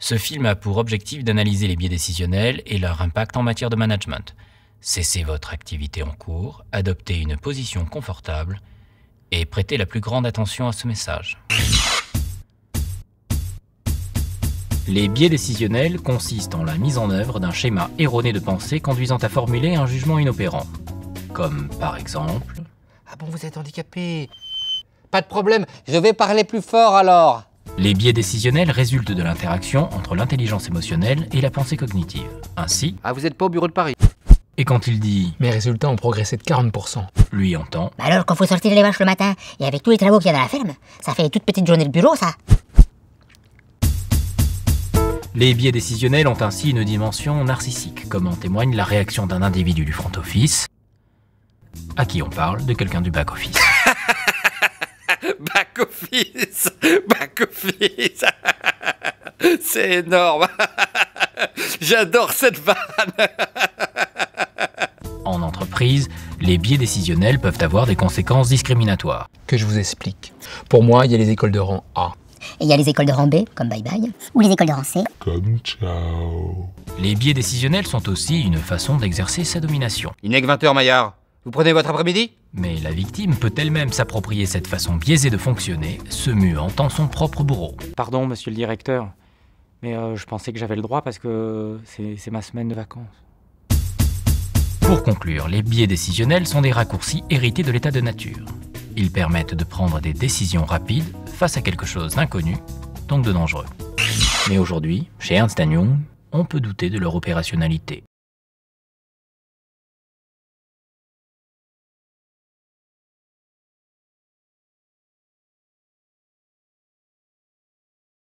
Ce film a pour objectif d'analyser les biais décisionnels et leur impact en matière de management. Cessez votre activité en cours, adoptez une position confortable et prêtez la plus grande attention à ce message. Les biais décisionnels consistent en la mise en œuvre d'un schéma erroné de pensée conduisant à formuler un jugement inopérant. Comme par exemple... Ah bon, vous êtes handicapé? Pas de problème, je vais parler plus fort alors. Les biais décisionnels résultent de l'interaction entre l'intelligence émotionnelle et la pensée cognitive. Ainsi... Ah, vous êtes pas au bureau de Paris? Et quand il dit... Mes résultats ont progressé de 40%. Lui entend... Bah alors, quand faut sortir les vaches le matin, et avec tous les travaux qu'il y a dans la ferme, ça fait une toute petite journée de bureau, ça. Les biais décisionnels ont ainsi une dimension narcissique, comme en témoigne la réaction d'un individu du front office, à qui on parle de quelqu'un du back office. Back office, back office, c'est énorme. J'adore cette vanne. En entreprise, les biais décisionnels peuvent avoir des conséquences discriminatoires. Que je vous explique. Pour moi, il y a les écoles de rang A. Et il y a les écoles de rang B, comme Bye Bye, ou les écoles de rang C. Comme ciao. Les biais décisionnels sont aussi une façon d'exercer sa domination. Il n'est que 20h, Maillard. Vous prenez votre après-midi? Mais la victime peut elle-même s'approprier cette façon biaisée de fonctionner, se muant en son propre bourreau. Pardon, monsieur le directeur, mais je pensais que j'avais le droit parce que c'est ma semaine de vacances. Pour conclure, les biais décisionnels sont des raccourcis hérités de l'état de nature. Ils permettent de prendre des décisions rapides face à quelque chose d'inconnu, donc de dangereux. Mais aujourd'hui, chez Ernst & Young, on peut douter de leur opérationnalité.